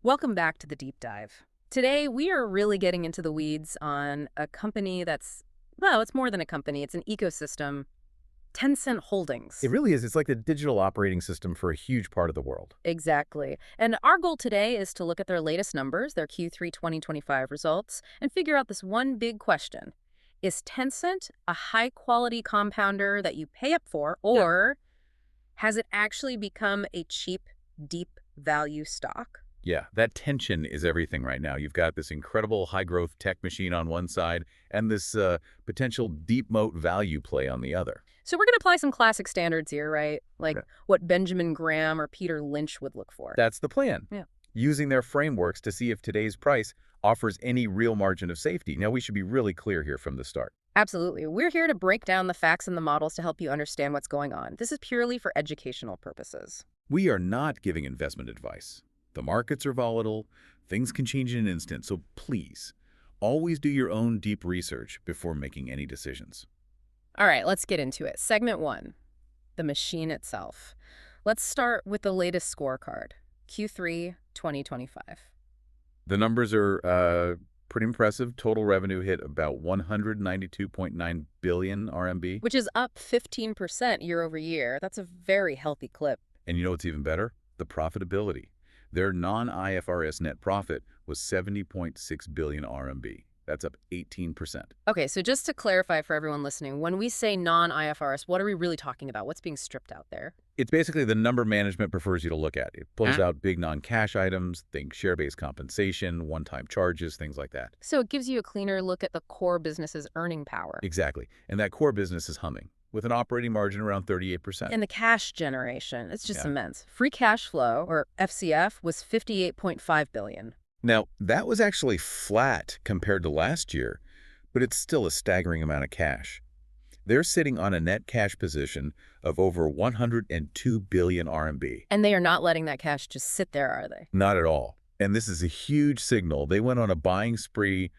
Welcome back to the deep dive. Today, we are really getting into the weeds on a company that's, well, it's more than a company, it's an ecosystem, Tencent Holdings. It really is. It's like the digital operating system for a huge part of the world. Exactly. And our goal today is to look at their latest numbers, their Q3 2025 results, and figure out this one big question. Is Tencent a high-quality compounder that you pay up for, or has it actually become a cheap, deep value stock? Yeah, that tension is everything right now. You've got this incredible high-growth tech machine on one side and this potential deep moat value play on the other. So we're going to apply some classic standards here, right? Like what Benjamin Graham or Peter Lynch would look for. That's the plan. Yeah. Using their frameworks to see if today's price offers any real margin of safety. Now, we should be really clear here from the start. Absolutely. We're here to break down the facts and the models to help you understand what's going on. This is purely for educational purposes. We are not giving investment advice. The markets are volatile. Things can change in an instant. So please, always do your own deep research before making any decisions. All right, let's get into it. Segment 1, the machine itself. Let's start with the latest scorecard, Q3 2025. The numbers are pretty impressive. Total revenue hit about 192.9 billion RMB. Which is up 15% year over year. That's a very healthy clip. And you know what's even better? The profitability. Their non-IFRS net profit was 70.6 billion RMB. That's up 18%. Okay, so just to clarify for everyone listening, when we say non-IFRS, what are we really talking about? What's being stripped out there? It's basically the number management prefers you to look at. It pulls out big non-cash items, think share-based compensation, one-time charges, things like that. So it gives you a cleaner look at the core business's earning power. Exactly. And that core business is humming, with an operating margin around 38%. And the cash generation, it's just immense. Free cash flow, or FCF, was 58.5 billion. Now, that was actually flat compared to last year, but it's still a staggering amount of cash. They're sitting on a net cash position of over 102 billion RMB. And they are not letting that cash just sit there, are they? Not at all. And this is a huge signal. They went on a buying spree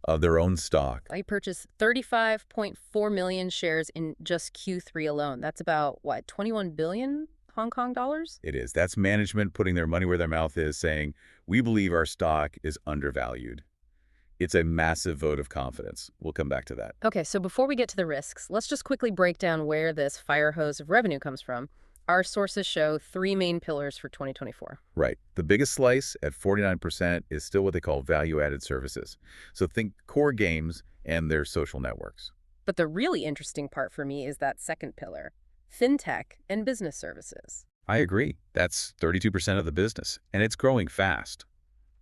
of their own stock. They purchased 35.4 million shares in just Q3 alone. That's about, what, 21 billion Hong Kong dollars? It is. That's management putting their money where their mouth is, saying, we believe our stock is undervalued. It's a massive vote of confidence. We'll come back to that. Okay, so before we get to the risks, let's just quickly break down where this fire hose of revenue comes from. Our sources show 3 main pillars for 2024. Right. The biggest slice at 49% is still what they call value-added services. So think core games and their social networks. But the really interesting part for me is that second pillar, fintech and business services. I agree. That's 32% of the business, and it's growing fast.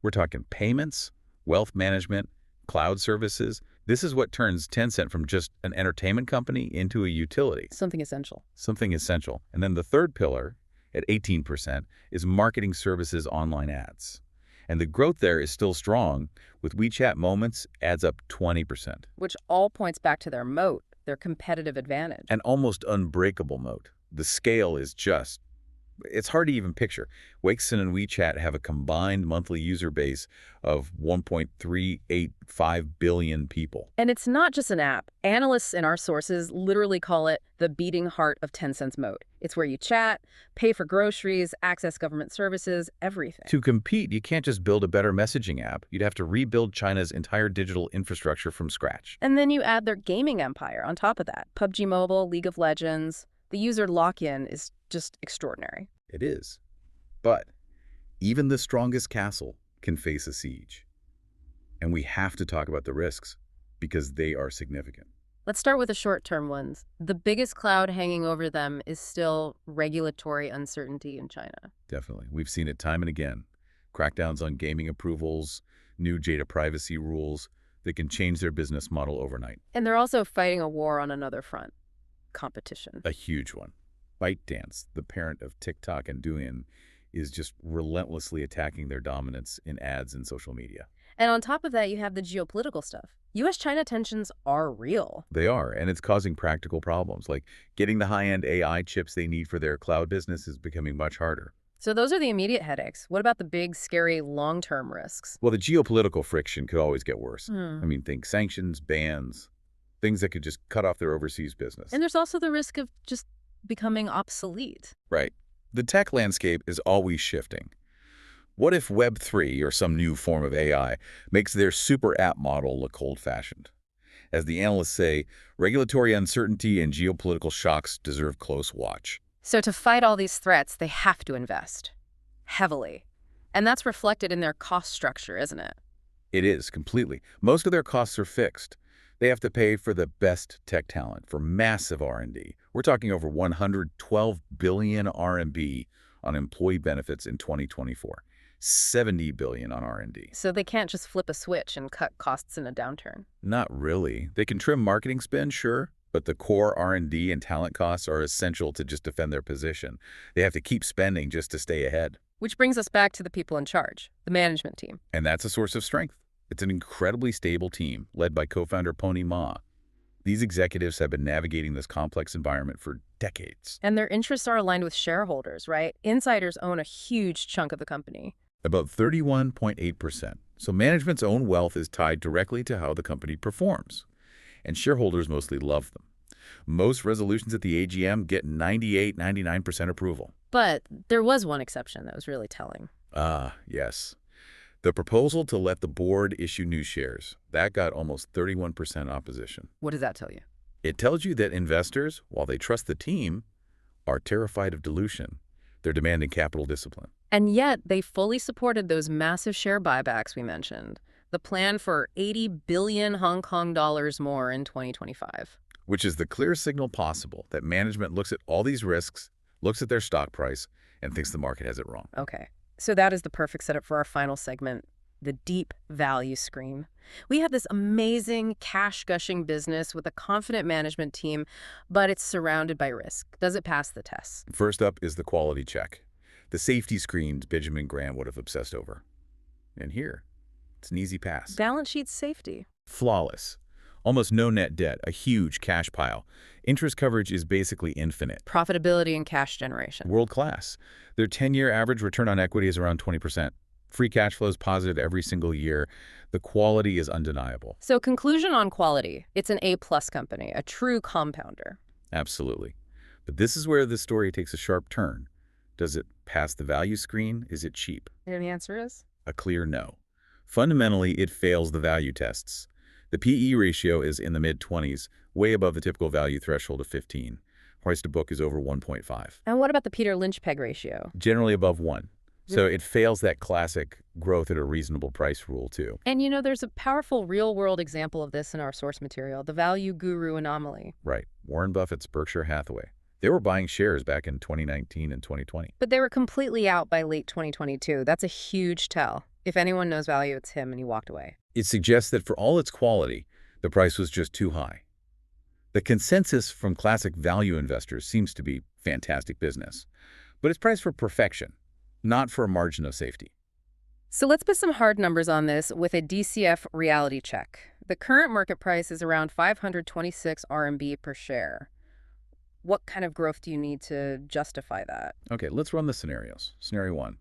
We're talking payments, wealth management, cloud services. This is what turns Tencent from just an entertainment company into a utility. Something essential. Something essential. And then the third pillar, at 18%, is marketing services online ads. And the growth there is still strong, with WeChat Moments adds up 20%. Which all points back to their moat, their competitive advantage. An almost unbreakable moat. The scale is just, it's hard to even picture. Weixin and WeChat have a combined monthly user base of 1.385 billion people. And it's not just an app. Analysts in our sources literally call it the beating heart of Tencent's moat. It's where you chat, pay for groceries, access government services, everything. To compete, you can't just build a better messaging app. You'd have to rebuild China's entire digital infrastructure from scratch. And then you add their gaming empire on top of that. PUBG Mobile, League of Legends. The user lock-in is just extraordinary. It is. But even the strongest castle can face a siege. And we have to talk about the risks because they are significant. Let's start with the short-term ones. The biggest cloud hanging over them is still regulatory uncertainty in China. Definitely. We've seen it time and again. Crackdowns on gaming approvals, new data privacy rules that can change their business model overnight. And they're also fighting a war on another front. Competition. A huge one. ByteDance, the parent of TikTok and Douyin, is just relentlessly attacking their dominance in ads and social media. And on top of that, you have the geopolitical stuff. U.S.-China tensions are real. They are, and it's causing practical problems, like getting the high-end AI chips they need for their cloud business is becoming much harder. So those are the immediate headaches. What about the big, scary, long-term risks? Well, the geopolitical friction could always get worse. I mean, think sanctions, bans, things that could just cut off their overseas business. And there's also the risk of just becoming obsolete. Right. The tech landscape is always shifting. What if Web3 or some new form of AI makes their super app model look old-fashioned? As the analysts say, regulatory uncertainty and geopolitical shocks deserve close watch. So to fight all these threats, they have to invest heavily. And that's reflected in their cost structure, isn't it? It is, completely. Most of their costs are fixed. They have to pay for the best tech talent, for massive R&D. We're talking over 112 billion RMB on employee benefits in 2024. 70 billion on R&D. So they can't just flip a switch and cut costs in a downturn. Not really. They can trim marketing spend, sure, but the core R&D and talent costs are essential to just defend their position. They have to keep spending just to stay ahead. Which brings us back to the people in charge, the management team. And that's a source of strength. It's an incredibly stable team led by co-founder Pony Ma. These executives have been navigating this complex environment for decades. And their interests are aligned with shareholders, right? Insiders own a huge chunk of the company. About 31.8%. So management's own wealth is tied directly to how the company performs. And shareholders mostly love them. Most resolutions at the AGM get 98–99% approval. But there was one exception that was really telling. Ah, yes. The proposal to let the board issue new shares. That got almost 31% opposition. What does that tell you? It tells you that investors, while they trust the team, are terrified of dilution. They're demanding capital discipline. And yet, they fully supported those massive share buybacks we mentioned. The plan for 80 billion Hong Kong dollars more in 2025. Which is the clearest signal possible that management looks at all these risks, looks at their stock price, and thinks the market has it wrong. Okay, so that is the perfect setup for our final segment, the deep value screen. We have this amazing cash-gushing business with a confident management team, but it's surrounded by risk. Does it pass the test? First up is the quality check. The safety screens Benjamin Graham would have obsessed over. And here, it's an easy pass. Balance sheet safety. Flawless. Almost no net debt, a huge cash pile. Interest coverage is basically infinite. Profitability and cash generation. World-class. Their 10-year average return on equity is around 20%. Free cash flow is positive every single year. The quality is undeniable. So conclusion on quality. It's an A-plus company, a true compounder. Absolutely. But this is where the story takes a sharp turn. Does it pass the value screen? Is it cheap? And the answer is? A clear no. Fundamentally, it fails the value tests. The PE ratio is in the mid-20s, way above the typical value threshold of 15. Price to book is over 1.5. And what about the Peter Lynch peg ratio? Generally above 1. So it fails that classic growth at a reasonable price rule, too. And you know, there's a powerful real-world example of this in our source material, the value guru anomaly. Right. Warren Buffett's Berkshire Hathaway. They were buying shares back in 2019 and 2020. But they were completely out by late 2022. That's a huge tell. If anyone knows value, it's him, and he walked away. It suggests that for all its quality, the price was just too high. The consensus from classic value investors seems to be fantastic business. But it's priced for perfection, not for a margin of safety. So let's put some hard numbers on this with a DCF reality check. The current market price is around 526 RMB per share. What kind of growth do you need to justify that? Okay, let's run the scenarios. Scenario 1.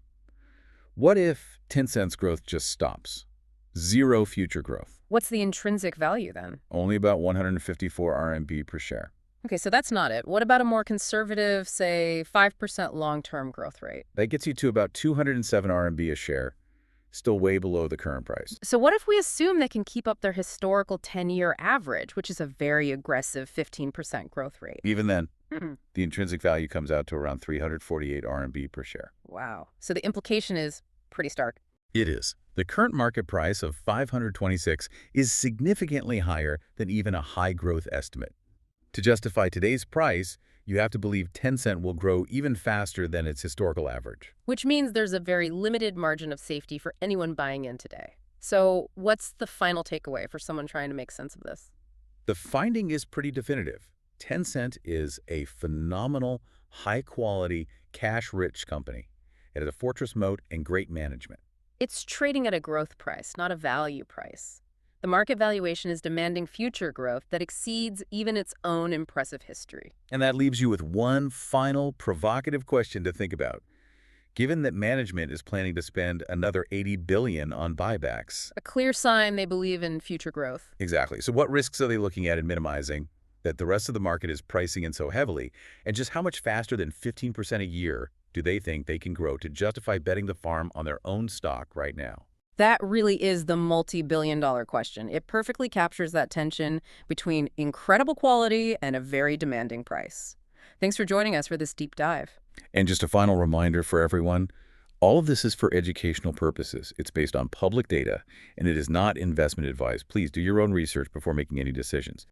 What if Tencent's growth just stops? Zero future growth. What's the intrinsic value then? Only about 154 RMB per share. Okay, so that's not it. What about a more conservative, say, 5% long-term growth rate? That gets you to about 207 RMB a share, still way below the current price. So what if we assume they can keep up their historical 10-year average, which is a very aggressive 15% growth rate? Even then, the intrinsic value comes out to around 348 RMB per share. Wow. So the implication is pretty stark. It is. The current market price of 526 is significantly higher than even a high-growth estimate. To justify today's price, you have to believe Tencent will grow even faster than its historical average. Which means there's a very limited margin of safety for anyone buying in today. So what's the final takeaway for someone trying to make sense of this? The finding is pretty definitive. Tencent is a phenomenal, high-quality, cash-rich company. It has a fortress moat and great management. It's trading at a growth price, not a value price. The market valuation is demanding future growth that exceeds even its own impressive history. And that leaves you with one final provocative question to think about. Given that management is planning to spend another 80 billion on buybacks. A clear sign they believe in future growth. Exactly. So what risks are they looking at and minimizing that the rest of the market is pricing in so heavily? And just how much faster than 15% a year do they think they can grow to justify betting the farm on their own stock right now? That really is the multi-billion-dollar question. It perfectly captures that tension between incredible quality and a very demanding price. Thanks for joining us for this deep dive. And just a final reminder for everyone, all of this is for educational purposes. It's based on public data, and it is not investment advice. Please do your own research before making any decisions.